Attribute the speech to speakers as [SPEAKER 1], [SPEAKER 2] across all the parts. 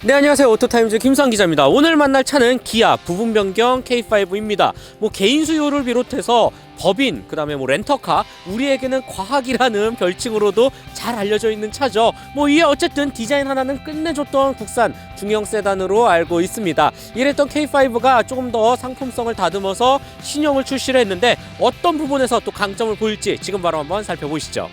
[SPEAKER 1] 네, 안녕하세요. 오토타임즈 김수환 기자입니다. 오늘 만날 차는 기아 부분 변경 K5입니다. 개인 수요를 비롯해서 법인, 그 다음에 렌터카, 우리에게는 과학이라는 별칭으로도 잘 알려져 있는 차죠. 이에 어쨌든 디자인 하나는 끝내줬던 국산 중형 세단으로 알고 있습니다. 이랬던 K5가 조금 더 상품성을 다듬어서 신형을 출시를 했는데 어떤 부분에서 또 강점을 보일지 지금 바로 한번 살펴보시죠.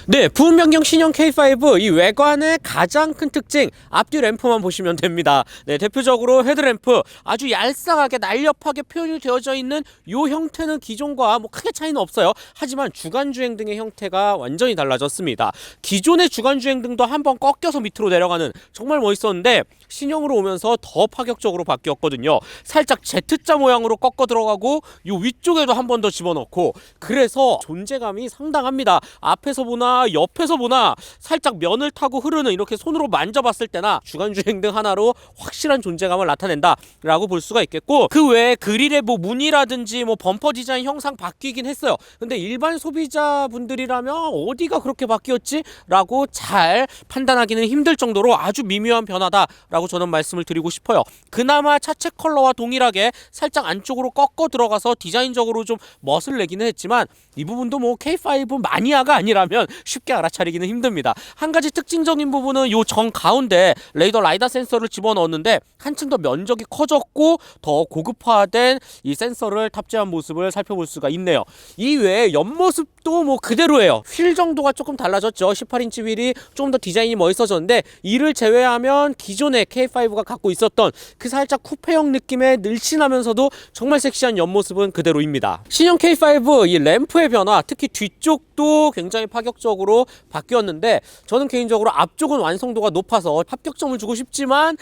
[SPEAKER 1] 네, 부분 변경 신형 K5 이 외관의 가장 큰 특징 앞뒤 램프만 보시면 됩니다. 네, 대표적으로 헤드램프 아주 얄쌍하게 날렵하게 표현이 되어져 있는 이 형태는 기존과 크게 차이는 없어요. 하지만 주간주행 등의 형태가 완전히 달라졌습니다. 기존의 주간주행 등도 한번 꺾여서 밑으로 내려가는 정말 멋있었는데 신형으로 오면서 더 파격적으로 바뀌었거든요. 살짝 Z자 모양으로 꺾어 들어가고 이 위쪽에도 한 번 더 집어넣고, 그래서 존재감이 상당합니다. 앞에서 보나 옆에서 보나 살짝 면을 타고 흐르는, 이렇게 손으로 만져봤을 때나 주간주행 등 하나로 확실한 존재감을 나타낸다 라고 볼 수가 있겠고, 그 외에 그릴의 무늬라든지 범퍼 디자인 형상 바뀌긴 했어요. 근데 일반 소비자분들이라면 어디가 그렇게 바뀌었지? 라고 잘 판단하기는 힘들 정도로 아주 미묘한 변화다 라고 저는 말씀을 드리고 싶어요. 그나마 차체 컬러와 동일하게 살짝 안쪽으로 꺾어 들어가서 디자인적으로 좀 멋을 내기는 했지만, 이 부분도 K5 마니아가 아니라면 쉽게 알아차리기는 힘듭니다. 한 가지 특징적인 부분은 요 정 가운데 레이더 라이다 센서를 집어넣었는데 한층 더 면적이 커졌고 더 고급화된 이 센서를 탑재한 모습을 살펴볼 수가 있네요. 이외에 옆모습도 그대로예요. 휠 정도가 조금 달라졌죠. 18인치 휠이 좀 더 디자인이 멋있어졌는데, 이를 제외하면 기존의 K5가 갖고 있었던 그 살짝 쿠페형 느낌의 늘씬하면서도 정말 섹시한 옆모습은 그대로입니다. 신형 K5 이 램프의 변화, 특히 뒤쪽도 굉장히 파격적으로 바뀌었는데, 저는 개인적으로 앞쪽은 완성도가 높아서 합격점을 주고 싶지만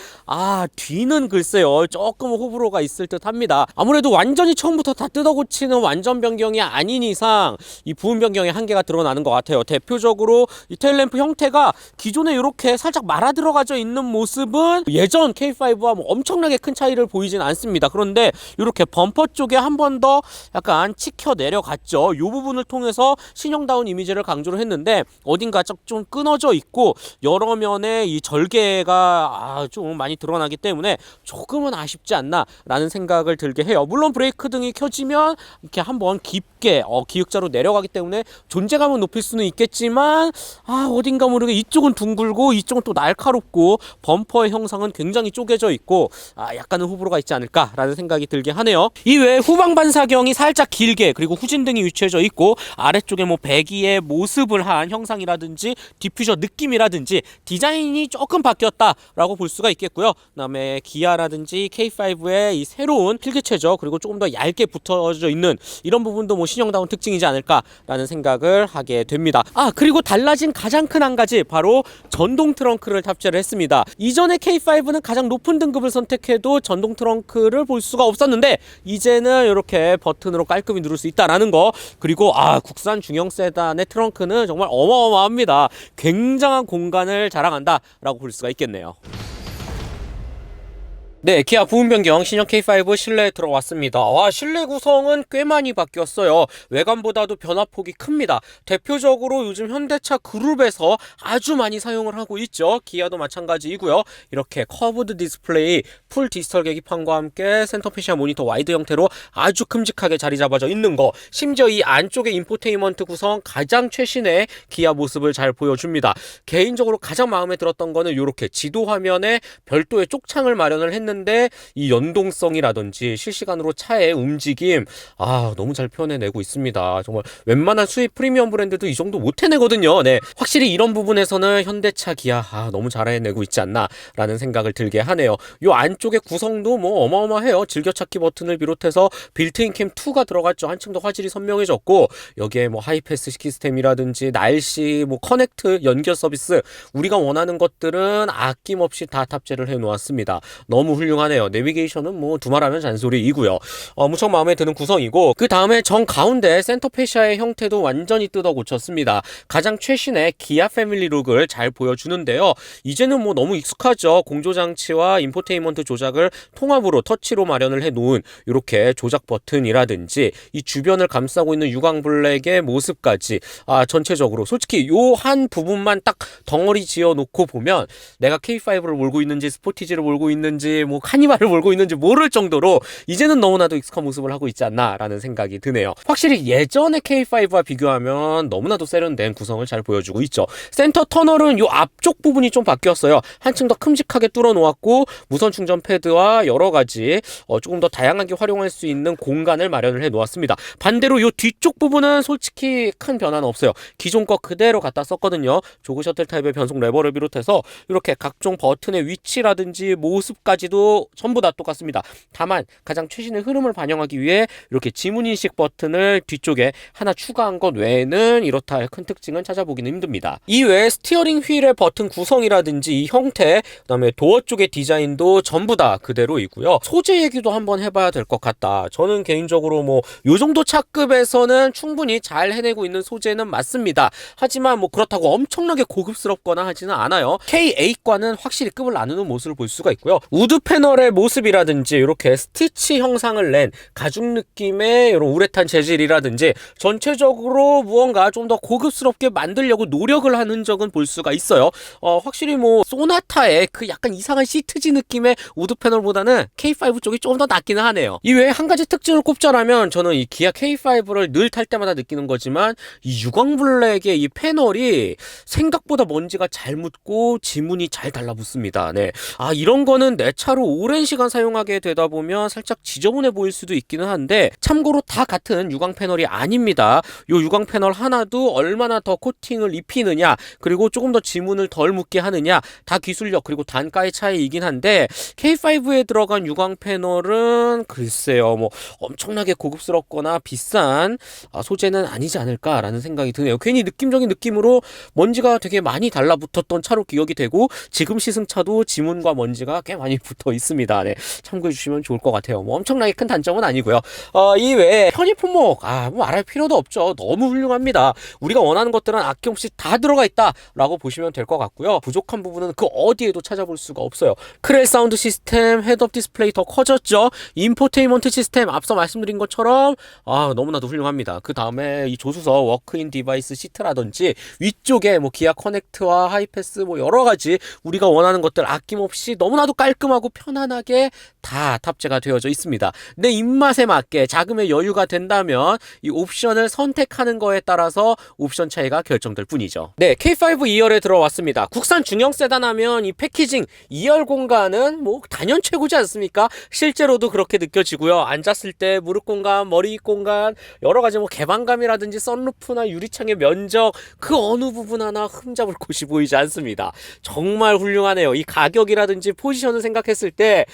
[SPEAKER 1] 뒤는 글쎄요 조금 호불호가 있을 듯 합니다. 아무래도 완전히 처음부터 다 뜯어고치는 완전 변경이 아닌 이상 이 부분 변경의 한계가 드러나는 것 같아요. 대표적으로 이 테일램프 형태가 기존에 이렇게 살짝 말아 들어가져 있는 모습은 예전 K5와 엄청나게 큰 차이를 보이진 않습니다. 그런데 이렇게 범퍼 쪽에 한 번 더 약간 치켜 내려갔죠. 이 부분을 통해서 신형다운 이미지를 강조를 했는데, 어딘가 좀 끊어져 있고 여러 면에 이 절개가 좀 많이 드러나기 때문에 조금은 아쉽지 않나 라는 생각을 들게 해요. 물론 브레이크 등이 켜지면 이렇게 한번 깊게 기역자로 내려가기 때문에 존재감은 높일 수는 있겠지만, 어딘가 모르게 이쪽은 둥글고 이쪽은 또 날카롭고 범퍼의 형상은 굉장히 쪼개져 있고 약간은 호불호가 있지 않을까 라는 생각이 들게 하네요. 이외에 후방 반사경이 살짝 길게, 그리고 후진등이 위치해져 있고 아래쪽에 배기의 모습을 한 형상이라든지 디퓨저 느낌이라든지 디자인이 조금 바뀌었다라고 볼 수가 있겠고요. 그다음에 기아라든지 K5의 이 새로운 필기체죠. 그리고 조금 더 얇게 붙어져 있는 이런 부분도 신형다운 특징이지 않을까라는 생각을 하게 됩니다. 그리고 달라진 가장 큰 한 가지, 바로 전동 트렁크를 탑재를 했습니다. 이전에 K5는 가장 높은 등급을 선택해도 전동 트렁크를 볼 수가 없었는데, 이제는 이렇게 버튼으로 깔끔히 누를 수 있다라는 거, 그리고 국산 중형 세단의 트렁크는 정말 어마어마합니다. 굉장한 공간을 자랑한다라고 볼 수가 있겠네요. 네, 기아 부분 변경 신형 K5 실내에 들어왔습니다. 실내 구성은 꽤 많이 바뀌었어요. 외관보다도 변화폭이 큽니다. 대표적으로 요즘 현대차 그룹에서 아주 많이 사용을 하고 있죠. 기아도 마찬가지이고요. 이렇게 커브드 디스플레이, 풀 디지털 계기판과 함께 센터페시아 모니터 와이드 형태로 아주 큼직하게 자리 잡아져 있는 거, 심지어 이 안쪽에 인포테인먼트 구성 가장 최신의 기아 모습을 잘 보여줍니다. 개인적으로 가장 마음에 들었던 거는 이렇게 지도 화면에 별도의 쪽창을 마련을 했는데, 이 연동성이라든지 실시간으로 차의 움직임 너무 잘 표현해내고 있습니다. 정말 웬만한 수입 프리미엄 브랜드도 이 정도 못 해내거든요. 네, 확실히 이런 부분에서는 현대차 기아 너무 잘 해내고 있지 않나 라는 생각을 들게 하네요. 이 안쪽의 구성도 어마어마해요. 즐겨찾기 버튼을 비롯해서 빌트인 캠 2가 들어갔죠. 한층 더 화질이 선명해졌고, 여기에 하이패스 시스템이라든지 날씨, 커넥트 연결 서비스, 우리가 원하는 것들은 아낌없이 다 탑재를 해놓았습니다. 너무 훌륭하네요. 내비게이션은 뭐 두말하면 잔소리이고요. 무척 마음에 드는 구성이고, 그 다음에 정 가운데 센터 페시아의 형태도 완전히 뜯어 고쳤습니다. 가장 최신의 기아 패밀리 룩을 잘 보여주는데요. 이제는 뭐 너무 익숙하죠. 공조장치와 인포테인먼트 조작을 통합으로 터치로 마련을 해놓은 이렇게 조작 버튼이라든지 이 주변을 감싸고 있는 유광블랙의 모습까지 전체적으로 솔직히 요 한 부분만 딱 덩어리 지어 놓고 보면 내가 K5를 몰고 있는지 스포티지를 몰고 있는지 뭐 카니발을 몰고 있는지 모를 정도로 이제는 너무나도 익숙한 모습을 하고 있지 않나 라는 생각이 드네요. 확실히 예전의 K5와 비교하면 너무나도 세련된 구성을 잘 보여주고 있죠. 센터 터널은 요 앞쪽 부분이 좀 바뀌었어요. 한층 더 큼직하게 뚫어 놓았고 무선 충전 패드와 여러 가지 조금 더 다양하게 활용할 수 있는 공간을 마련을 해 놓았습니다. 반대로 요 뒤쪽 부분은 솔직히 큰 변화는 없어요. 기존 거 그대로 갖다 썼거든요. 조그 셔틀 타입의 변속 레버를 비롯해서 이렇게 각종 버튼의 위치라든지 모습까지도 전부 다 똑같습니다. 다만 가장 최신의 흐름을 반영하기 위해 이렇게 지문인식 버튼을 뒤쪽에 하나 추가한 것 외에는 이렇다 할 큰 특징은 찾아보기는 힘듭니다. 이외에 스티어링 휠의 버튼 구성이라든지 이 형태, 그 다음에 도어 쪽의 디자인도 전부 다 그대로이고요. 소재 얘기도 한번 해봐야 될 것 같다. 저는 개인적으로 뭐 요 정도 차급에서는 충분히 잘 해내고 있는 소재는 맞습니다. 하지만 뭐 그렇다고 엄청나게 고급스럽거나 하지는 않아요. K8과는 확실히 급을 나누는 모습을 볼 수가 있고요. 우드 패널의 모습이라든지 이렇게 스티치 형상을 낸 가죽 느낌의 이런 우레탄 재질이라든지 전체적으로 무언가 좀 더 고급스럽게 만들려고 노력을 하는 적은 볼 수가 있어요. 확실히 뭐 소나타의 그 약간 이상한 시트지 느낌의 우드 패널보다는 K5 쪽이 조금 더 낫기는 하네요. 이외에 한 가지 특징을 꼽자라면 저는 이 기아 K5를 늘 탈 때마다 느끼는 거지만 이 유광블랙의 이 패널이 생각보다 먼지가 잘 묻고 지문이 잘 달라붙습니다. 네. 이런 거는 내 차로 오랜 시간 사용하게 되다 보면 살짝 지저분해 보일 수도 있기는 한데 참고로 다 같은 유광 패널이 아닙니다. 요 유광 패널 하나도 얼마나 더 코팅을 입히느냐 그리고 조금 더 지문을 덜 묻게 하느냐 다 기술력 그리고 단가의 차이이긴 한데 K5에 들어간 유광 패널은 글쎄요 뭐 엄청나게 고급스럽거나 비싼 소재는 아니지 않을까라는 생각이 드네요. 괜히 느낌적인 느낌으로 먼지가 되게 많이 달라붙었던 차로 기억이 되고 지금 시승차도 지문과 먼지가 꽤 많이 붙어 있습니다. 네, 참고해 주시면 좋을 것 같아요. 뭐 엄청나게 큰 단점은 아니고요. 이외에 편의 품목 뭐 말할 필요도 없죠. 너무 훌륭합니다. 우리가 원하는 것들은 아낌없이 다 들어가 있다라고 보시면 될 것 같고요. 부족한 부분은 그 어디에도 찾아볼 수가 없어요. 크렐 사운드 시스템, 헤드업 디스플레이 더 커졌죠. 인포테인먼트 시스템 앞서 말씀드린 것처럼 너무나도 훌륭합니다. 그 다음에 이 조수석 워크인 디바이스 시트라든지 위쪽에 뭐 기아 커넥트와 하이패스 뭐 여러 가지 우리가 원하는 것들 아낌없이 너무나도 깔끔하고 편안하게 다 탑재가 되어져 있습니다. 내 입맛에 맞게 자금의 여유가 된다면 이 옵션을 선택하는 거에 따라서 옵션 차이가 결정될 뿐이죠. 네, K5 2열에 들어왔습니다. 국산 중형 세단 하면 이 패키징 2열 공간은 뭐 단연 최고지 않습니까? 실제로도 그렇게 느껴지고요. 앉았을 때 무릎 공간, 머리 공간, 여러 가지 뭐 개방감이라든지 썬루프나 유리창의 면적 그 어느 부분 하나 흠잡을 곳이 보이지 않습니다. 정말 훌륭하네요. 이 가격이라든지 포지션을 생각했을 때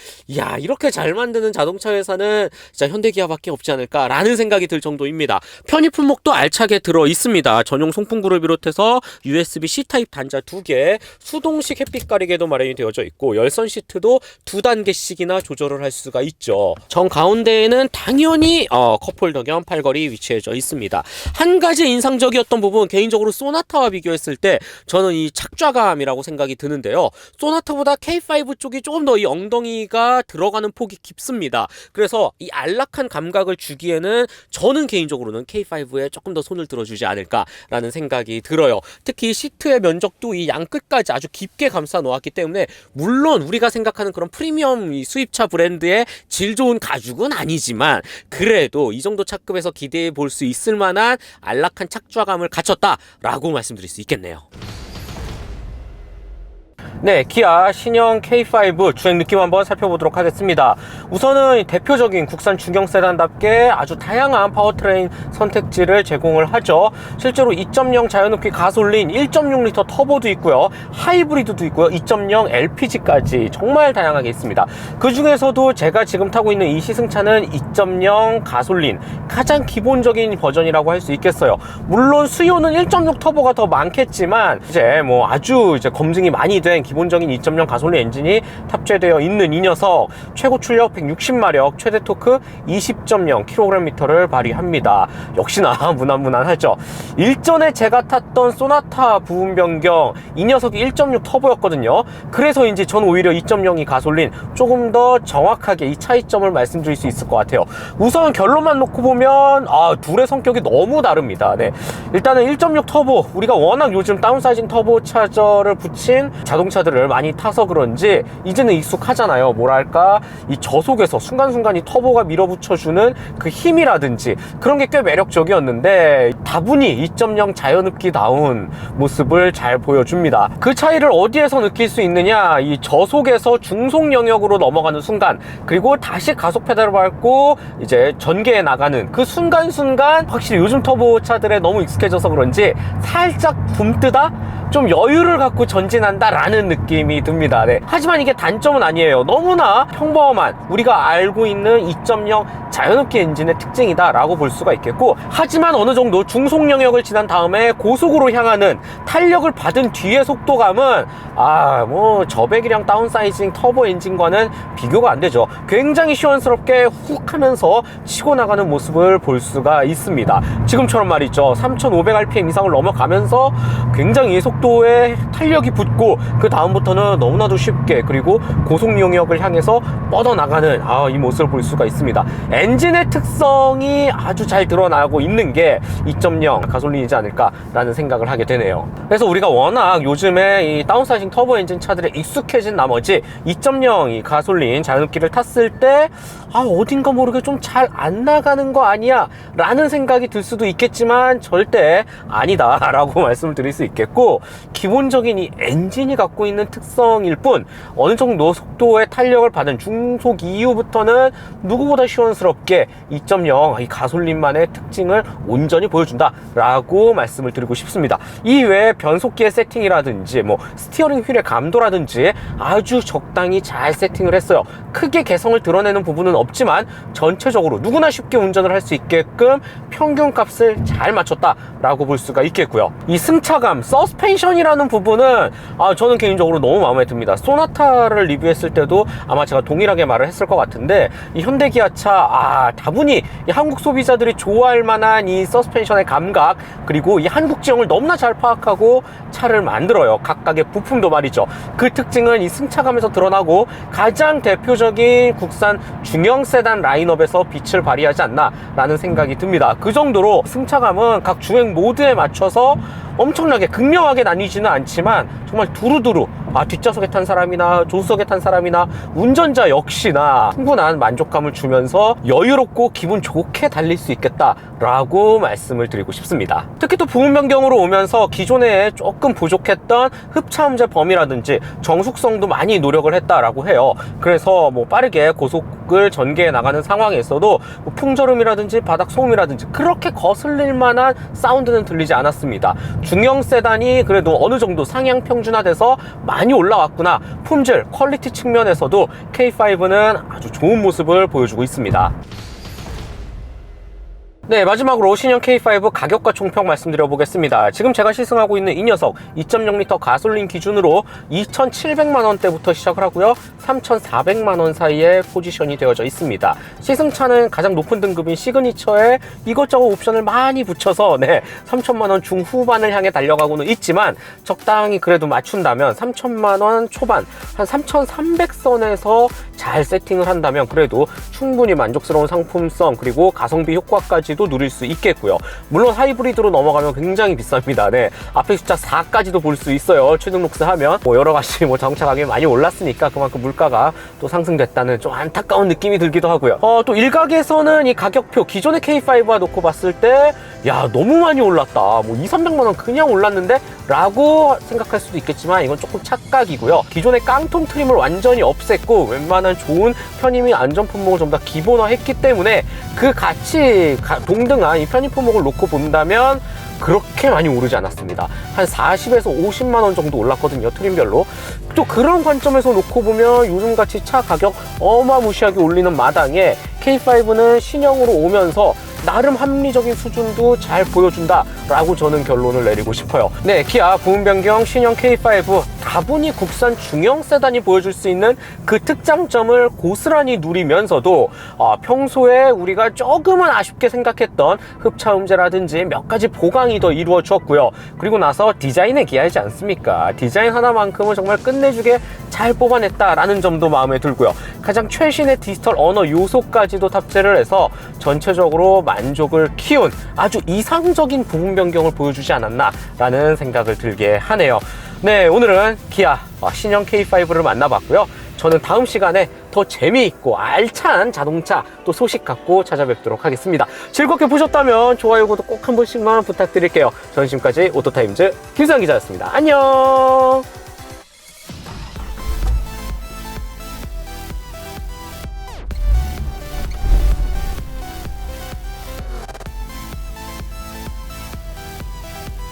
[SPEAKER 1] 이렇게 잘 만드는 자동차 회사는 진짜 현대기아밖에 없지 않을까라는 생각이 들 정도입니다. 편의 품목도 알차게 들어 있습니다. 전용 송풍구를 비롯해서 USB-C 타입 단자 2개, 수동식 햇빛 가리개도 마련이 되어져 있고 열선 시트도 2단계씩이나 조절을 할 수가 있죠. 정 가운데에는 당연히 컵홀더 겸 팔걸이 위치해져 있습니다. 한 가지 인상적이었던 부분 개인적으로 소나타와 비교했을 때 저는 이 착좌감이라고 생각이 드는데요. 소나타보다 K5 쪽이 조금 더 이 엉덩이가 들어가는 폭이 깊습니다. 그래서 이 안락한 감각을 주기에는 저는 개인적으로는 K5에 조금 더 손을 들어주지 않을까라는 생각이 들어요. 특히 시트의 면적도 이 양끝까지 아주 깊게 감싸 놓았기 때문에 물론 우리가 생각하는 그런 프리미엄 수입차 브랜드의 질 좋은 가죽은 아니지만 그래도 이 정도 차급에서 기대해 볼 수 있을 만한 안락한 착좌감을 갖췄다라고 말씀드릴 수 있겠네요. 네, 기아 신형 K5 주행 느낌 한번 살펴보도록 하겠습니다. 우선은 대표적인 국산 중형 세단답게 아주 다양한 파워트레인 선택지를 제공을 하죠. 실제로 2.0 자연흡기 가솔린, 1.6L 터보도 있고요. 하이브리드도 있고요. 2.0 LPG까지 정말 다양하게 있습니다. 그 중에서도 제가 지금 타고 있는 이 시승차는 2.0 가솔린 가장 기본적인 버전이라고 할 수 있겠어요. 물론 수요는 1.6 터보가 더 많겠지만 이제 뭐 아주 검증이 많이 된 기본적인 2.0 가솔린 엔진이 탑재되어 있는 이 녀석, 최고 출력 160마력, 최대 토크 20.0kgm를 발휘합니다. 역시나 무난무난하죠. 일전에 제가 탔던 소나타 부분 변경, 이 녀석이 1.6 터보였거든요. 그래서인지 전 오히려 2.0이 가솔린 조금 더 정확하게 이 차이점을 말씀드릴 수 있을 것 같아요. 우선 결론만 놓고 보면 둘의 성격이 너무 다릅니다. 네. 일단은 1.6 터보, 우리가 워낙 요즘 다운사이징 터보 차저를 붙인 자동차들을 많이 타서 그런지 이제는 익숙하잖아요. 뭐랄까, 이 저속에서 순간순간 이 터보가 밀어붙여주는 그 힘이라든지 그런 게 꽤 매력적이었는데, 다분히 2.0 자연흡기다운 모습을 잘 보여줍니다. 그 차이를 어디에서 느낄 수 있느냐, 이 저속에서 중속 영역으로 넘어가는 순간, 그리고 다시 가속 페달을 밟고 이제 전개에 나가는 그 순간순간, 확실히 요즘 터보차들에 너무 익숙해져서 그런지 살짝 굼뜨다? 좀 여유를 갖고 전진한다 라는 느낌이 듭니다. 네. 하지만 이게 단점은 아니에요. 너무나 평범한 우리가 알고 있는 2.0 자연흡기 엔진의 특징이다 라고 볼 수가 있겠고, 하지만 어느 정도 중속 영역을 지난 다음에 고속으로 향하는 탄력을 받은 뒤의 속도감은 뭐 저배기량 다운사이징 터보 엔진과는 비교가 안 되죠. 굉장히 시원스럽게 훅 하면서 치고 나가는 모습을 볼 수가 있습니다. 지금처럼 말이죠, 3500rpm 이상을 넘어가면서 굉장히 속도에 탄력이 붙고, 그 다음부터는 너무나도 쉽게 그리고 고속 영역을 향해서 뻗어나가는 이 모습을 볼 수가 있습니다. 엔진의 특성이 아주 잘 드러나고 있는 게 2.0 가솔린이지 않을까라는 생각을 하게 되네요. 그래서 우리가 워낙 요즘에 이 다운사이징 터보 엔진 차들에 익숙해진 나머지 2.0 이 가솔린 자연흡기를 탔을 때 어딘가 모르게 좀 잘 안 나가는 거 아니야 라는 생각이 들 수도 있겠지만, 절대 아니다 라고 말씀을 드릴 수 있겠고, 기본적인 이 엔진이 갖고 있는 특성일 뿐, 어느 정도 속도의 탄력을 받은 중속 이후부터는 누구보다 시원스럽게 2.0 이 가솔린만의 특징을 온전히 보여준다 라고 말씀을 드리고 싶습니다. 이외에 변속기의 세팅이라든지 스티어링 휠의 감도라든지 아주 적당히 잘 세팅을 했어요. 크게 개성을 드러내는 부분은 없지만 전체적으로 누구나 쉽게 운전을 할 수 있게끔 평균값을 잘 맞췄다 라고 볼 수가 있겠고요. 이 승차감, 서스펜션이라는 부분은 저는 개인적으로 너무 마음에 듭니다. 소나타를 리뷰했을 때도 아마 제가 동일하게 말을 했을 것 같은데, 이 현대기아차 다분히 이 한국 소비자들이 좋아할 만한 이 서스펜션의 감각, 그리고 이 한국 지형을 너무나 잘 파악하고 차를 만들어요. 각각의 부품도 말이죠. 그 특징은 이 승차감에서 드러나고, 가장 대표적인 국산 중형 세단 라인업에서 빛을 발휘하지 않나 라는 생각이 듭니다. 그 정도로 승차감은 각 주행 모드에 맞춰서 엄청나게 극명하게 나뉘지는 않지만 정말 두루두루 뒷좌석에 탄 사람이나 조수석에 탄 사람이나 운전자 역시나 충분한 만족감을 주면서 여유롭고 기분 좋게 달릴 수 있겠다라고 말씀을 드리고 싶습니다. 특히 또 부분 변경으로 오면서 기존에 조금 부족했던 흡차음제 범위라든지 정숙성도 많이 노력을 했다라고 해요. 그래서 빠르게 고속을 전개해 나가는 상황에서도 풍절음이라든지 바닥 소음이라든지 그렇게 거슬릴 만한 사운드는 들리지 않았습니다. 중형 세단이 그래도 어느 정도 상향 평준화돼서 많이 올라왔구나, 품질, 퀄리티 측면에서도 K5는 아주 좋은 모습을 보여주고 있습니다. 네, 마지막으로 신형 K5 가격과 총평 말씀드려 보겠습니다. 지금 제가 시승하고 있는 이 녀석 2.0L 가솔린 기준으로 2,700만원대부터 시작을 하고요, 3,400만원 사이에 포지션이 되어져 있습니다. 시승차는 가장 높은 등급인 시그니처에 이것저것 옵션을 많이 붙여서 3,000만원 중후반을 향해 달려가고는 있지만, 적당히 그래도 맞춘다면 3,000만원 초반, 한 3,300선에서 잘 세팅을 한다면 그래도 충분히 만족스러운 상품성, 그리고 가성비 효과까지도 누릴 수 있겠고요. 물론 하이브리드로 넘어가면 굉장히 비쌉니다. 앞에 숫자 4까지도 볼 수 있어요. 최등록세 하면 여러가지 자동차 가격이 많이 올랐으니까 그만큼 물가가 또 상승됐다는 좀 안타까운 느낌이 들기도 하고요. 또 일각에서는 이 가격표 기존의 K5와 놓고 봤을 때 너무 많이 올랐다, 200~300만원 그냥 올랐는데 라고 생각할 수도 있겠지만, 이건 조금 착각이고요. 기존의 깡통 트림을 완전히 없앴고 웬만한 좋은 편의 및 안전 품목을 전부 다 기본화했기 때문에 그 같이 동등한 이 편의 품목을 놓고 본다면 그렇게 많이 오르지 않았습니다. 한 40에서 50만원 정도 올랐거든요, 트림별로. 또 그런 관점에서 놓고 보면 요즘같이 차 가격 어마무시하게 올리는 마당에 K5는 신형으로 오면서 나름 합리적인 수준도 잘 보여준다라고 저는 결론을 내리고 싶어요. 네, 기아 부분 변경 신형 K5 다분히 국산 중형 세단이 보여줄 수 있는 그 특장점을 고스란히 누리면서도 평소에 우리가 조금은 아쉽게 생각했던 흡차음재라든지 몇 가지 보강이 더 이루어졌고요. 그리고 나서 디자인의 기아이지 않습니까? 디자인 하나만큼은 정말 끝내주게 잘 뽑아냈다라는 점도 마음에 들고요. 가장 최신의 디지털 언어 요소까지도 탑재를 해서 전체적으로 만족을 키운 아주 이상적인 부분 변경을 보여주지 않았나라는 생각을 들게 하네요. 네, 오늘은 기아 신형 K5를 만나봤고요. 저는 다음 시간에 더 재미있고 알찬 자동차 또 소식 갖고 찾아뵙도록 하겠습니다. 즐겁게 보셨다면 좋아요, 구독 꼭 한 번씩만 부탁드릴게요. 저는 지금까지 오토타임즈 김수현 기자였습니다. 안녕.